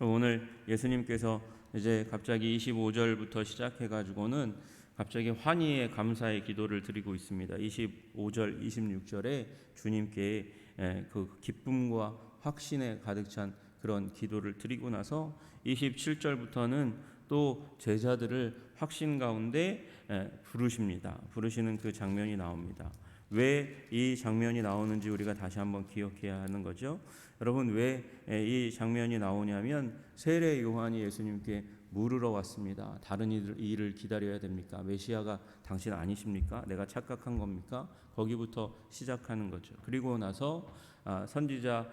오늘 예수님께서 이제 갑자기 25절부터 시작해가지고는 갑자기 환희의 감사의 기도를 드리고 있습니다. 25절, 26절에 주님께 그 기쁨과 확신에 가득 찬 그런 기도를 드리고 나서 27절부터는 또 제자들을 확신 가운데 부르십니다. 부르시는 그 장면이 나옵니다. 왜 이 장면이 나오는지 우리가 다시 한번 기억해야 하는 거죠. 여러분, 왜 이 장면이 나오냐면 세례 요한이 예수님께 물으러 왔습니다. 다른 일을 기다려야 됩니까? 메시아가 당신 아니십니까? 내가 착각한 겁니까? 거기부터 시작하는 거죠. 그리고 나서 선지자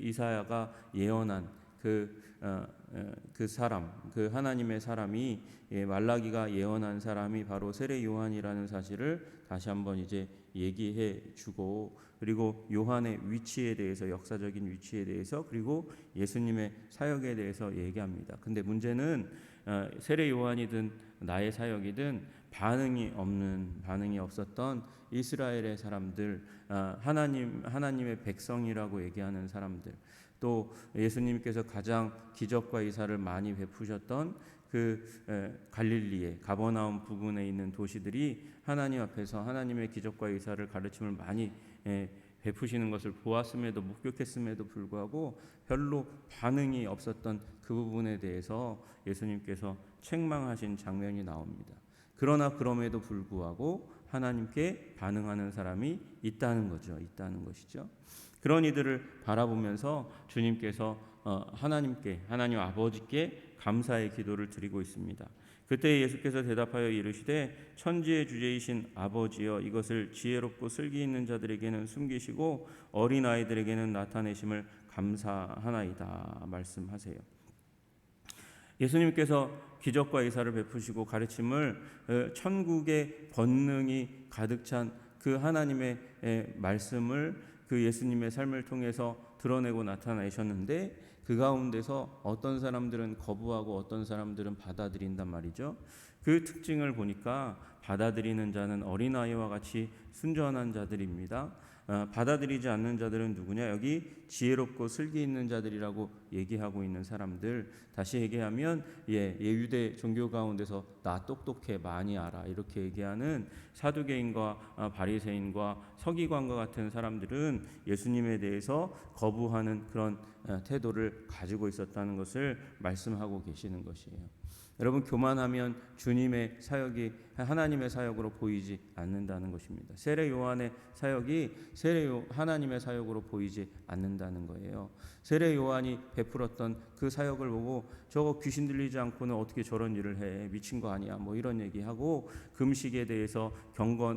이사야가 예언한 그 사람, 그 하나님의 사람이 말라기가 예언한 사람이 바로 세례 요한이라는 사실을 다시 한번 이제 얘기해 주고, 그리고 요한의 위치에 대해서, 역사적인 위치에 대해서, 그리고 예수님의 사역에 대해서 얘기합니다. 근데 문제는 세례 요한이든 나의 사역이든 반응이 없었던 이스라엘의 사람들, 하나님의 백성이라고 얘기하는 사람들, 또 예수님께서 가장 기적과 이사를 많이 베푸셨던 갈릴리의 가버나움 부근에 있는 도시들이 하나님 앞에서 하나님의 기적과 이사를 가르침을 많이 베푸시는 것을 보았음에도, 목격했음에도 불구하고 별로 반응이 없었던 그 부분에 대해서 예수님께서 책망하신 장면이 나옵니다. 그러나 그럼에도 불구하고 하나님께 반응하는 사람이 있다는 것이죠. 그런 이들을 바라보면서 주님께서 하나님 아버지께 감사의 기도를 드리고 있습니다. 그때 예수께서 대답하여 이르시되 천지의 주제이신 아버지여, 이것을 지혜롭고 슬기 있는 자들에게는 숨기시고 어린 아이들에게는 나타내심을 감사하나이다 말씀하세요. 예수님께서 기적과 이사를 베푸시고 가르침을 천국의 권능이 가득 찬 그 하나님의 말씀을 그 예수님의 삶을 통해서 드러내고 나타내셨는데, 그 가운데서 어떤 사람들은 거부하고 어떤 사람들은 받아들인단 말이죠. 그 특징을 보니까 받아들이는 자는 어린아이와 같이 순전한 자들입니다. 받아들이지 않는 자들은 누구냐? 여기 지혜롭고 슬기 있는 자들이라고 얘기하고 있는 사람들, 다시 얘기하면 유대 종교 가운데서 나 똑똑해, 많이 알아, 이렇게 얘기하는 사두개인과 바리새인과 서기관과 같은 사람들은 예수님에 대해서 거부하는 그런 태도를 가지고 있었다는 것을 말씀하고 계시는 것이에요. 여러분, 교만하면 주님의 사역이 하나님의 사역으로 보이지 않는다는 것입니다. 세례 요한의 사역이 하나님의 사역으로 보이지 않는다는 거예요. 세례 요한이 베풀었던 그 사역을 보고 저거 귀신 들리지 않고는 어떻게 저런 일을 해, 미친 거 아니야, 뭐 이런 얘기하고 금식에 대해서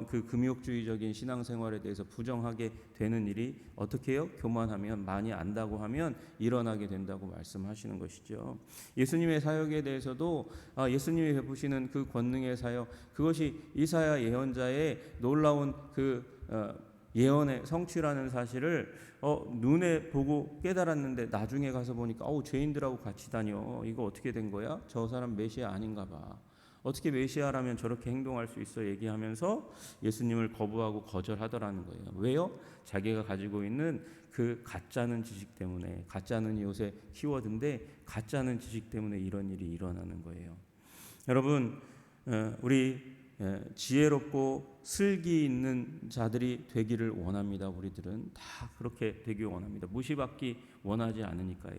그 금욕주의적인 신앙생활에 대해서 부정하게 되는 일이 어떻게 해요? 교만하면, 많이 안다고 하면 일어나게 된다고 말씀하시는 것이죠. 예수님의 사역에 대해서도 예수님이 베푸시는 그 권능의 사역, 그것이 이사야 예언자의 놀라운 예언의 성취라는 사실을 눈에 보고 깨달았는데, 나중에 가서 보니까 죄인들하고 같이 다녀, 이거 어떻게 된 거야? 저 사람 메시아 아닌가 봐. 어떻게 메시아라면 저렇게 행동할 수 있어? 얘기하면서 예수님을 거부하고 거절하더라는 거예요. 왜요? 자기가 가지고 있는 그 가짜는 지식 때문에, 가짜는 요새 키워드인데 가짜는 지식 때문에 이런 일이 일어나는 거예요. 여러분, 우리 지혜롭고 슬기 있는 자들이 되기를 원합니다. 우리들은 다 그렇게 되기 원합니다. 무시받기 원하지 않으니까요.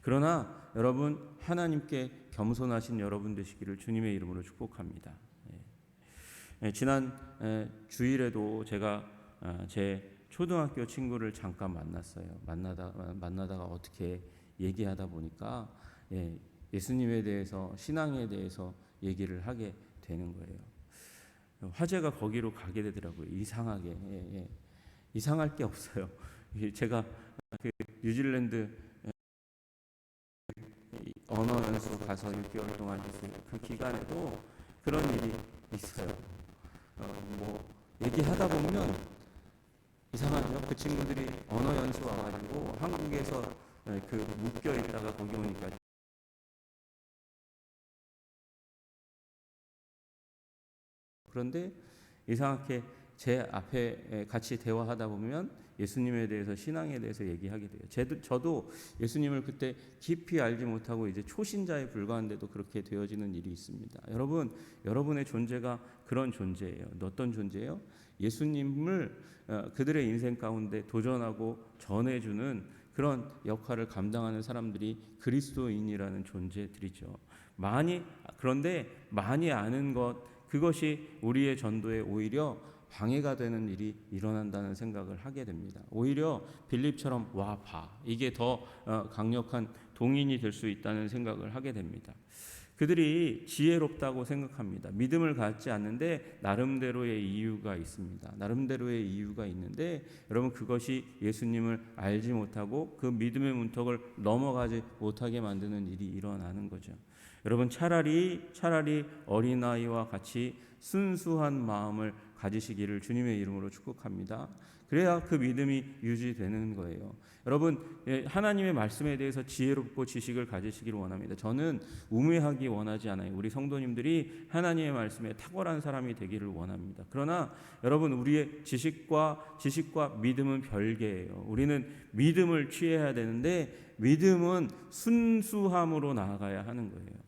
그러나 여러분, 하나님께 겸손하신 여러분 되시기를 주님의 이름으로 축복합니다. 지난 주일에도 제가 제 초등학교 친구를 잠깐 만났어요. 만나다가 어떻게 얘기하다 보니까 예수님에 대해서, 신앙에 대해서 얘기를 하게 되는 거예요. 화제가 거기로 가게 되더라고요. 이상하게. 이상할 게 없어요. 제가 그 뉴질랜드 언어 연수 가서 6개월 동안 있을 그 기간에도 그런 일이 있어요. 얘기하다 보면 이상하죠. 그 친구들이 언어 연수 와가지고 한국에서 묶여 있다가 거기 오니까, 그런데 이상하게 제 앞에 같이 대화하다 보면 예수님에 대해서, 신앙에 대해서 얘기하게 돼요. 저도 예수님을 그때 깊이 알지 못하고 이제 초신자에 불과한데도 그렇게 되어지는 일이 있습니다. 여러분, 여러분의 존재가 그런 존재예요. 어떤 존재예요? 예수님을 그들의 인생 가운데 도전하고 전해주는 그런 역할을 감당하는 사람들이 그리스도인이라는 존재들이죠. 그런데 많이 아는 것, 그것이 우리의 전도에 오히려 방해가 되는 일이 일어난다는 생각을 하게 됩니다. 오히려 빌립처럼 와 봐, 이게 더 강력한 동인이 될 수 있다는 생각을 하게 됩니다. 그들이 지혜롭다고 생각합니다. 믿음을 갖지 않는데 나름대로의 이유가 있습니다. 나름대로의 이유가 있는데 여러분, 그것이 예수님을 알지 못하고 그 믿음의 문턱을 넘어가지 못하게 만드는 일이 일어나는 거죠. 여러분, 차라리 어린아이와 같이 순수한 마음을 가지시기를 주님의 이름으로 축복합니다. 그래야 그 믿음이 유지되는 거예요. 여러분, 하나님의 말씀에 대해서 지혜롭고 지식을 가지시기를 원합니다. 저는 우매하기 원하지 않아요. 우리 성도님들이 하나님의 말씀에 탁월한 사람이 되기를 원합니다. 그러나 여러분, 우리의 지식과 믿음은 별개예요. 우리는 믿음을 취해야 되는데 믿음은 순수함으로 나아가야 하는 거예요.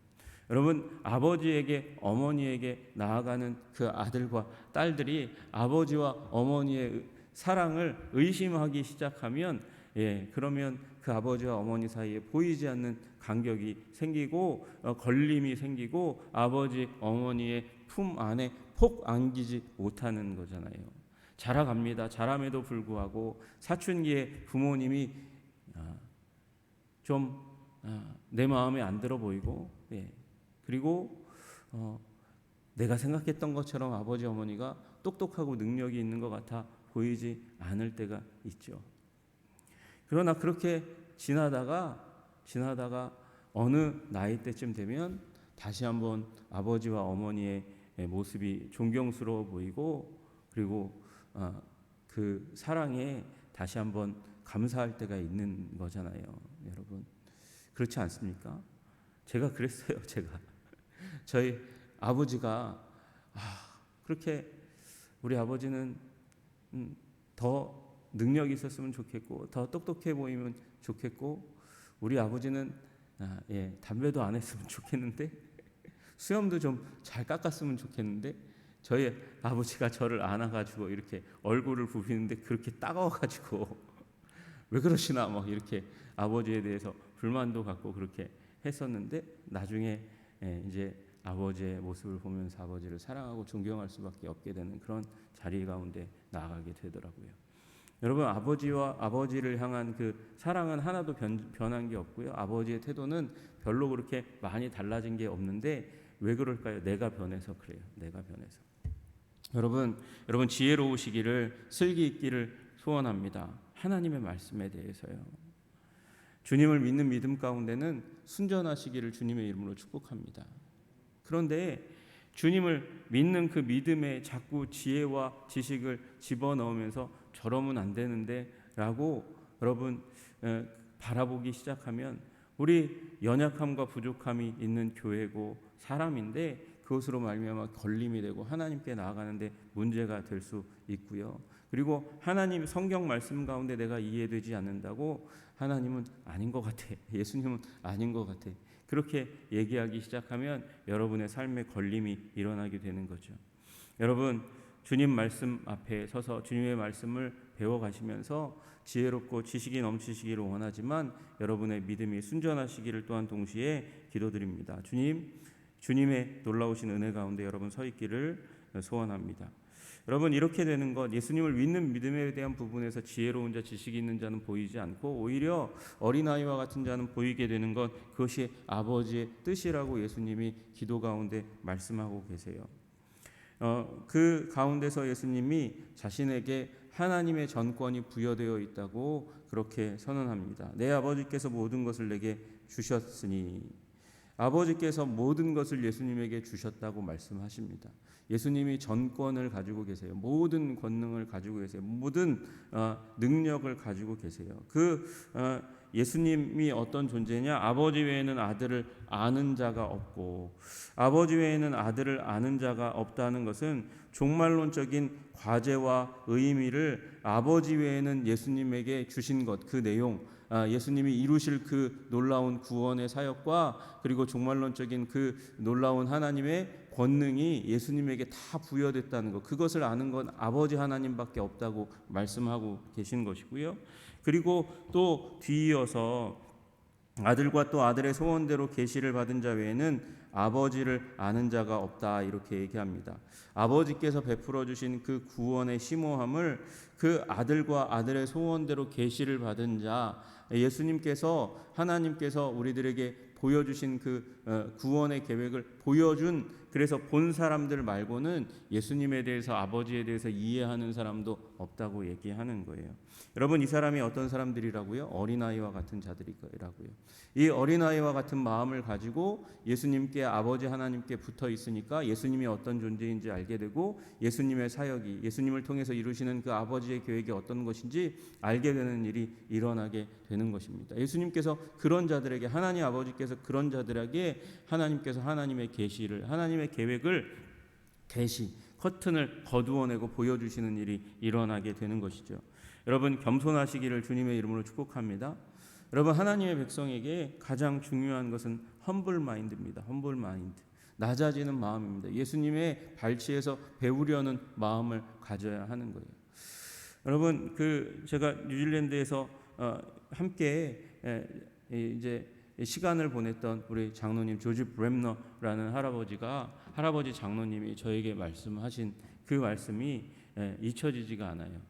여러분, 아버지에게, 어머니에게 나아가는 그 아들과 딸들이 아버지와 어머니의 사랑을 의심하기 시작하면, 그러면 그 아버지와 어머니 사이에 보이지 않는 간격이 생기고 걸림이 생기고 아버지, 어머니의 품 안에 폭 안기지 못하는 거잖아요. 자라갑니다. 자람에도 불구하고 사춘기에 부모님이 좀 내 마음에 안 들어 보이고, 그리고 내가 생각했던 것처럼 아버지, 어머니가 똑똑하고 능력이 있는 것 같아 보이지 않을 때가 있죠. 그러나 그렇게 지나다가 어느 나이 때쯤 되면 다시 한번 아버지와 어머니의 모습이 존경스러워 보이고, 그리고 그 사랑에 다시 한번 감사할 때가 있는 거잖아요. 여러분, 그렇지 않습니까? 제가 그랬어요. 저희 아버지가 그렇게, 우리 아버지는 더 능력이 있었으면 좋겠고 더 똑똑해 보이면 좋겠고, 우리 아버지는 담배도 안 했으면 좋겠는데 수염도 좀 잘 깎았으면 좋겠는데, 저희 아버지가 저를 안아가지고 이렇게 얼굴을 부비는데 그렇게 따가워가지고 왜 그러시나 막 이렇게 아버지에 대해서 불만도 갖고 그렇게 했었는데, 나중에 이제 아버지의 모습을 보면서 아버지를 사랑하고 존경할 수밖에 없게 되는 그런 자리 가운데 나아가게 되더라고요. 여러분, 아버지를 향한 그 사랑은 하나도 변한 게 없고요. 아버지의 태도는 별로 그렇게 많이 달라진 게 없는데 왜 그럴까요? 내가 변해서 그래요. 내가 변해서. 여러분 지혜로우시기를, 슬기 있기를 소원합니다. 하나님의 말씀에 대해서요. 주님을 믿는 믿음 가운데는 순전하시기를 주님의 이름으로 축복합니다. 그런데 주님을 믿는 그 믿음에 자꾸 지혜와 지식을 집어넣으면서 저러면 안 되는데 라고 여러분 바라보기 시작하면 우리 연약함과 부족함이 있는 교회고 사람인데, 그것으로 말미암아 걸림이 되고 하나님께 나아가는데 문제가 될 수 있고요. 그리고 하나님 성경 말씀 가운데 내가 이해되지 않는다고 하나님은 아닌 것 같아, 예수님은 아닌 것 같아, 그렇게 얘기하기 시작하면 여러분의 삶에 걸림이 일어나게 되는 거죠. 여러분, 주님 말씀 앞에 서서 주님의 말씀을 배워가시면서 지혜롭고 지식이 넘치시기를 원하지만 여러분의 믿음이 순전하시기를 또한 동시에 기도드립니다. 주님의 놀라우신 은혜 가운데 여러분 서 있기를 소원합니다. 여러분, 이렇게 되는 것, 예수님을 믿는 믿음에 대한 부분에서 지혜로운 자, 지식이 있는 자는 보이지 않고 오히려 어린아이와 같은 자는 보이게 되는 것, 그것이 아버지의 뜻이라고 예수님이 기도 가운데 말씀하고 계세요. 그 가운데서 예수님이 자신에게 하나님의 전권이 부여되어 있다고 그렇게 선언합니다. 내 아버지께서 모든 것을 내게 주셨으니, 아버지께서 모든 것을 예수님에게 주셨다고 말씀하십니다. 예수님이 전권을 가지고 계세요. 모든 권능을 가지고 계세요. 모든 능력을 가지고 계세요. 예수님이 어떤 존재냐? 아버지 외에는 아들을 아는 자가 없고, 아버지 외에는 아들을 아는 자가 없다는 것은 종말론적인 과제와 의미를 아버지 외에는 예수님에게 주신 것, 그 내용, 예수님이 이루실 그 놀라운 구원의 사역과 그리고 종말론적인 그 놀라운 하나님의 권능이 예수님에게 다 부여됐다는 것, 그것을 아는 건 아버지 하나님밖에 없다고 말씀하고 계신 것이고요. 그리고 또 뒤이어서 아들과 또 아들의 소원대로 계시를 받은 자 외에는 아버지를 아는 자가 없다, 이렇게 얘기합니다. 아버지께서 베풀어 주신 그 구원의 심오함을 그 아들과 아들의 소원대로 계시를 받은 자, 예수님께서, 하나님께서 우리들에게 보여주신 그 구원의 계획을 보여준, 그래서 본 사람들 말고는 예수님에 대해서, 아버지에 대해서 이해하는 사람도 없다고 얘기하는 거예요. 여러분, 이 사람이 어떤 사람들이라고요? 어린아이와 같은 자들이라고요. 이 어린아이와 같은 마음을 가지고 예수님께, 아버지 하나님께 붙어 있으니까 예수님이 어떤 존재인지 알게 되고, 예수님의 사역이, 예수님을 통해서 이루시는 그 아버지의 계획이 어떤 것인지 알게 되는 일이 일어나게 되는 것입니다. 예수님께서 그런 자들에게, 하나님 아버지께서 그런 자들에게 하나님께서 하나님의 계시를, 하나님의 계획을 계시, 커튼을 거두어내고 보여주시는 일이 일어나게 되는 것이죠. 여러분, 겸손하시기를 주님의 이름으로 축복합니다. 여러분, 하나님의 백성에게 가장 중요한 것은 험블 마인드입니다. 험블 마인드, 낮아지는 마음입니다. 예수님의 발치에서 배우려는 마음을 가져야 하는 거예요. 여러분, 제가 뉴질랜드에서 함께 이제 시간을 보냈던 우리 장로님 조지 브렘너라는 할아버지 장로님이 저에게 말씀하신 그 말씀이 잊혀지지가 않아요.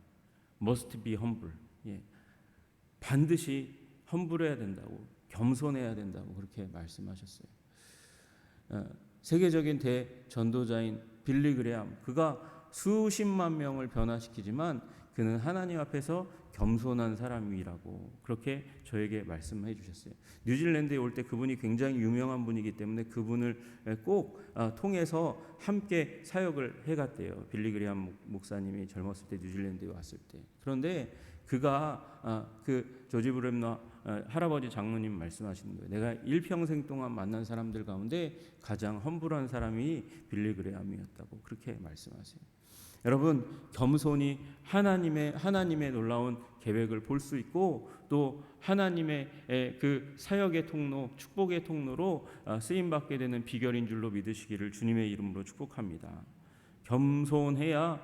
Must be humble. 반드시 험불해야 된다고, 겸손해야 된다고 그렇게 말씀하셨어요. 세계적인 대전도자인 빌리 그레함, 그가 수십만 명을 변화시키지만 그는 하나님 앞에서 겸손한 사람이라고 그렇게 저에게 말씀해 주셨어요. 뉴질랜드에 올 때 그분이 굉장히 유명한 분이기 때문에 그분을 꼭 통해서 함께 사역을 해갔대요. 빌리 그레함 목사님이 젊었을 때 뉴질랜드에 왔을 때. 그런데 그가 그 조지 브렘너 할아버지 장로님 말씀하시는 거예요. 내가 일평생 동안 만난 사람들 가운데 가장 험불한 사람이 빌리 그레함이었다고 그렇게 말씀하세요. 여러분, 겸손히 하나님의 놀라운 계획을 볼 수 있고, 또 하나님의 그 사역의 통로, 축복의 통로로 쓰임 받게 되는 비결인 줄로 믿으시기를 주님의 이름으로 축복합니다. 겸손해야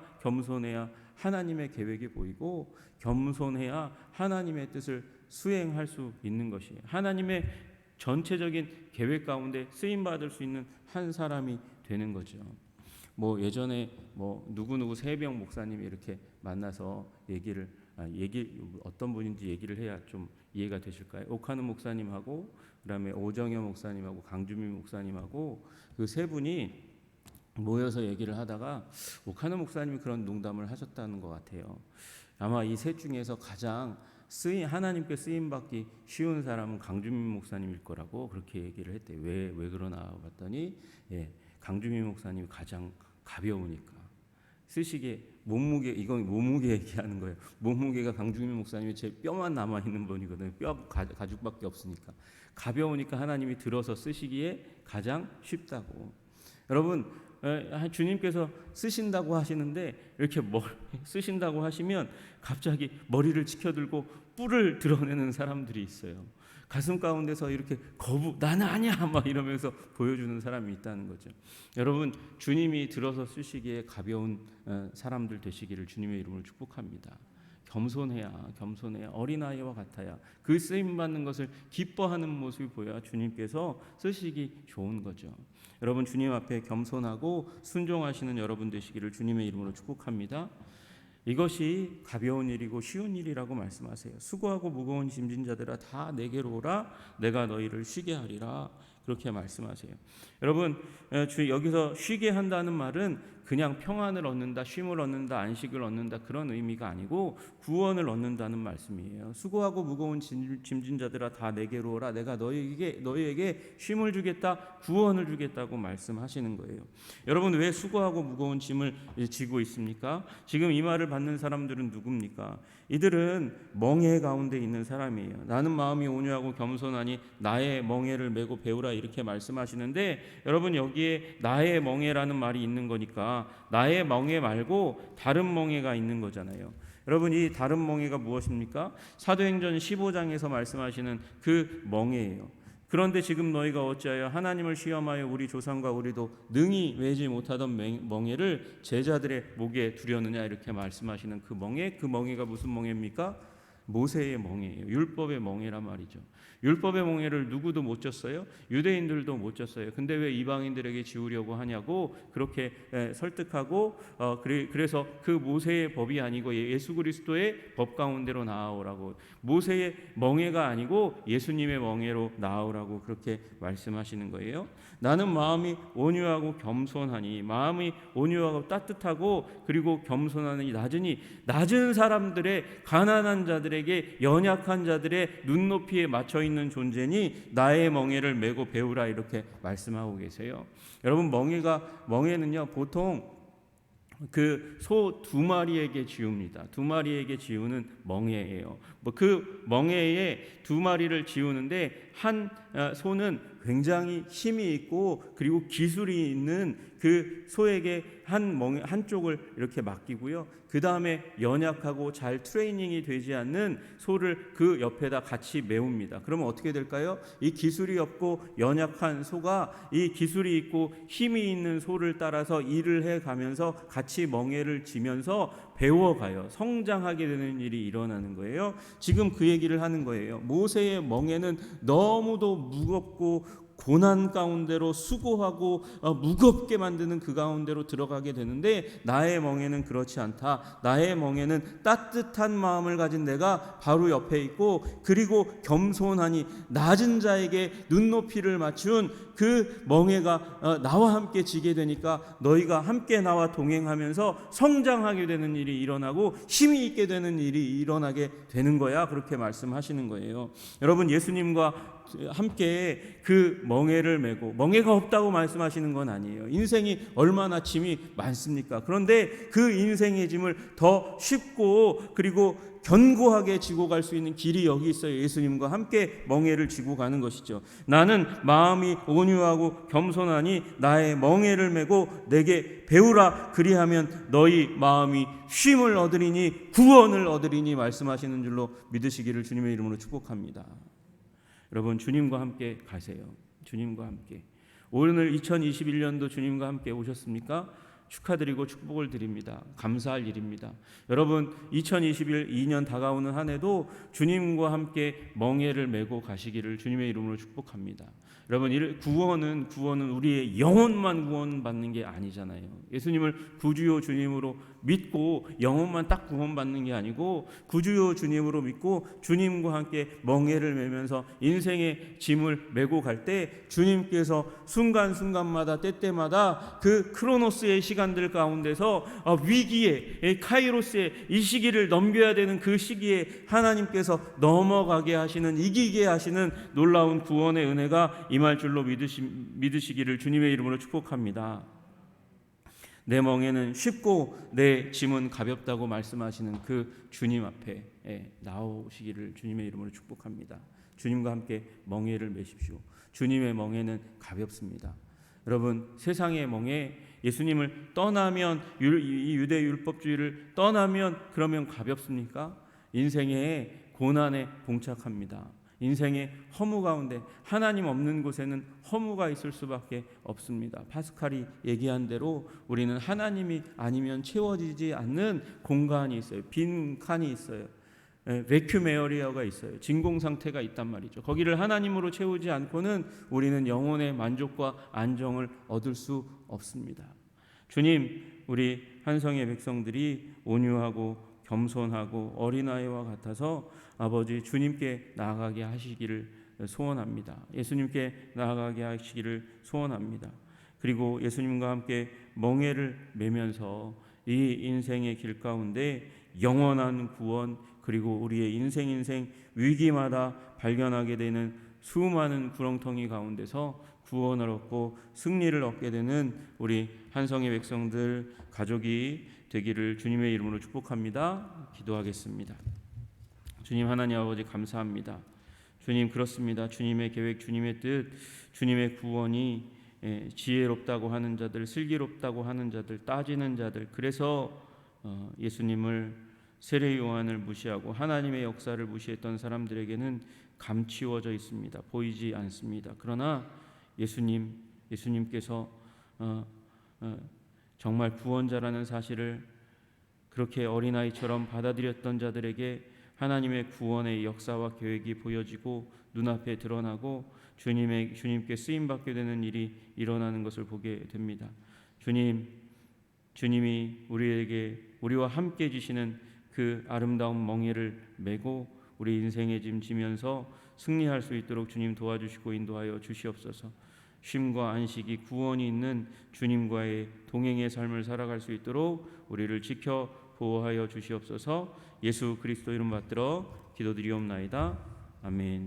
하나님의 계획이 보이고, 겸손해야 하나님의 뜻을 수행할 수 있는 것이에요. 하나님의 전체적인 계획 가운데 쓰임 받을 수 있는 한 사람이 되는 거죠. 예전에 누구누구 세병 목사님이 이렇게 만나서 어떤 분인지 얘기를 해야 좀 이해가 되실까요? 오카는 목사님하고 그다음에 오정현 목사님하고 강주민 목사님하고 그 세 분이 모여서 얘기를 하다가 오카는 목사님이 그런 농담을 하셨다는 것 같아요. 아마 이 셋 중에서 가장 하나님께 쓰임 받기 쉬운 사람은 강주민 목사님일 거라고 그렇게 얘기를 했대요. 왜 그러나 봤더니 강주민 목사님이 가장 가벼우니까. 쓰시기에 이건 몸무게 얘기하는 거예요. 몸무게가 강주민 목사님이 제 뼈만 남아 있는 분이거든요. 뼈 가죽밖에 없으니까. 가벼우니까 하나님이 들어서 쓰시기에 가장 쉽다고. 여러분, 주님께서 쓰신다고 하시는데 이렇게 쓰신다고 하시면 갑자기 머리를 치켜들고 뿔을 드러내는 사람들이 있어요. 가슴 가운데서 이렇게 나는 아니야 막 이러면서 보여주는 사람이 있다는 거죠. 여러분, 주님이 들어서 쓰시기에 가벼운 사람들 되시기를 주님의 이름으로 축복합니다. 겸손해야 어린아이와 같아야 그 쓰임 받는 것을 기뻐하는 모습이 보여야 주님께서 쓰시기 좋은 거죠. 여러분, 주님 앞에 겸손하고 순종하시는 여러분 되시기를 주님의 이름으로 축복합니다. 이것이 가벼운 일이고 쉬운 일이라고 말씀하세요. 수고하고 무거운 짐진 자들아 다 내게로 오라, 내가 너희를 쉬게 하리라. 그렇게 말씀하세요. 여러분, 여기서 쉬게 한다는 말은 그냥 평안을 얻는다, 쉼을 얻는다, 안식을 얻는다 그런 의미가 아니고 구원을 얻는다는 말씀이에요. 수고하고 무거운 짐진 자들아 다 내게로 오라. 내가 너희에게 쉼을 주겠다, 구원을 주겠다고 말씀하시는 거예요. 여러분, 왜 수고하고 무거운 짐을 지고 있습니까? 지금 이 말을 받는 사람들은 누굽니까? 이들은 멍에 가운데 있는 사람이에요. 나는 마음이 온유하고 겸손하니 나의 멍에를 메고 배우라 이렇게 말씀하시는데, 여러분 여기에 나의 멍에라는 말이 있는 거니까 나의 멍에 말고 다른 멍에가 있는 거잖아요. 여러분, 이 다른 멍에가 무엇입니까? 사도행전 15장에서 말씀하시는 그 멍에예요. 그런데 지금 너희가 어찌하여 하나님을 시험하여 우리 조상과 우리도 능히 메지 못하던 멍에를 제자들의 목에 두려느냐 이렇게 말씀하시는 그 멍에가 무슨 멍에입니까? 모세의 멍에예요. 율법의 멍에란 말이죠. 율법의 멍에를 누구도 못 졌어요. 유대인들도 못 졌어요. 근데 왜 이방인들에게 지우려고 하냐고 그렇게 설득하고 그래서 그 모세의 법이 아니고 예수 그리스도의 법 가운데로 나아오라고, 모세의 멍에가 아니고 예수님의 멍에로 나아오라고 그렇게 말씀하시는 거예요. 나는 마음이 온유하고 겸손하니, 마음이 온유하고 따뜻하고 그리고 겸손하니 낮은 사람들의, 가난한 자들에게, 연약한 자들의 눈높이에 맞춰 있는 존재니 나의 멍에를 메고 배우라 이렇게 말씀하고 계세요. 여러분, 멍에는요 보통 그 소 2마리에게 지웁니다. 2마리에게 지우는 멍에예요. 그 멍에에 2마리를 지우는데 한 소는 굉장히 힘이 있고 그리고 기술이 있는 그 소에게 한쪽을 이렇게 맡기고요. 그 다음에 연약하고 잘 트레이닝이 되지 않는 소를 그 옆에다 같이 메웁니다. 그러면 어떻게 될까요? 이 기술이 없고 연약한 소가 이 기술이 있고 힘이 있는 소를 따라서 일을 해가면서 같이 멍에를 지면서 배워가요. 성장하게 되는 일이 일어나는 거예요. 지금 그 얘기를 하는 거예요. 모세의 멍에는 너무도 무겁고 고난 가운데로 수고하고 무겁게 만드는 그 가운데로 들어가게 되는데, 나의 멍에는 그렇지 않다. 나의 멍에는 따뜻한 마음을 가진 내가 바로 옆에 있고 그리고 겸손하니 낮은 자에게 눈높이를 맞춘 그 멍에가 나와 함께 지게 되니까 너희가 함께 나와 동행하면서 성장하게 되는 일이 일어나고 힘이 있게 되는 일이 일어나게 되는 거야. 그렇게 말씀하시는 거예요. 여러분, 예수님과 함께 그 멍에를 메고, 멍에가 없다고 말씀하시는 건 아니에요. 인생이 얼마나 짐이 많습니까? 그런데 그 인생의 짐을 더 쉽고 그리고 견고하게 지고 갈 수 있는 길이 여기 있어요. 예수님과 함께 멍에를 지고 가는 것이죠. 나는 마음이 온유하고 겸손하니 나의 멍에를 메고 내게 배우라. 그리하면 너희 마음이 쉼을 얻으리니 구원을 얻으리니 말씀하시는 줄로 믿으시기를 주님의 이름으로 축복합니다. 여러분, 주님과 함께 가세요. 주님과 함께. 오늘 2021년도 주님과 함께 오셨습니까? 축하드리고 축복을 드립니다. 감사할 일입니다. 여러분, 2021년 다가오는 한 해도 주님과 함께 멍에를 메고 가시기를 주님의 이름으로 축복합니다. 여러분, 구원은 우리의 영혼만 구원받는 게 아니잖아요. 예수님을 구주요 주님으로 믿고 영혼만 딱 구원받는 게 아니고 구주요 주님으로 믿고 주님과 함께 멍에를 메면서 인생의 짐을 메고 갈 때 주님께서 순간순간마다 때때마다 그 크로노스의 시간들 가운데서 위기에, 카이로스의 이 시기를 넘겨야 되는 그 시기에 하나님께서 넘어가게 하시는, 이기게 하시는 놀라운 구원의 은혜가 임할 줄로 믿으시기를 주님의 이름으로 축복합니다. 내 멍에는 쉽고 내 짐은 가볍다고 말씀하시는 그 주님 앞에 나오시기를 주님의 이름으로 축복합니다. 주님과 함께 멍에를 메십시오. 주님의 멍에는 가볍습니다. 여러분, 세상의 멍에, 예수님을 떠나면, 이 유대 율법주의를 떠나면 그러면 가볍습니까? 인생의 고난에 봉착합니다. 인생의 허무 가운데, 하나님 없는 곳에는 허무가 있을 수밖에 없습니다. 파스칼이 얘기한 대로 우리는 하나님이 아니면 채워지지 않는 공간이 있어요. 빈 칸이 있어요. 베큐um 에어리어가 있어요. 진공 상태가 있단 말이죠. 거기를 하나님으로 채우지 않고는 우리는 영혼의 만족과 안정을 얻을 수 없습니다. 주님, 우리 한성의 백성들이 온유하고 겸손하고 어린아이와 같아서 아버지 주님께 나아가게 하시기를 소원합니다. 예수님께 나아가게 하시기를 소원합니다. 그리고 예수님과 함께 멍에를 메면서 이 인생의 길 가운데 영원한 구원, 그리고 우리의 인생 위기마다 발견하게 되는 수많은 구렁텅이 가운데서 구원을 얻고 승리를 얻게 되는 우리 한성의 백성들 가족이 되기를 주님의 이름으로 축복합니다. 기도하겠습니다. 주님 하나님 아버지 감사합니다. 주님 그렇습니다. 주님의 계획, 주님의 뜻, 주님의 구원이 지혜롭다고 하는 자들, 슬기롭다고 하는 자들, 따지는 자들, 그래서 예수님을, 세례 요한을 무시하고 하나님의 역사를 무시했던 사람들에게는 감추어져 있습니다. 보이지 않습니다. 그러나 예수님께서 정말 구원자라는 사실을 그렇게 어린아이처럼 받아들였던 자들에게 하나님의 구원의 역사와 계획이 보여지고 눈앞에 드러나고 주님께 쓰임받게 되는 일이 일어나는 것을 보게 됩니다. 주님이 우리와 함께 지시는 그 아름다운 멍에를 메고 우리 인생의 짐 지면서 승리할 수 있도록 주님 도와주시고 인도하여 주시옵소서. 쉼과 안식이, 구원이 있는 주님과의 동행의 삶을 살아갈 수 있도록 우리를 지켜 보호하여 주시옵소서. 예수 그리스도 이름 받들어 기도드리옵나이다. 아멘.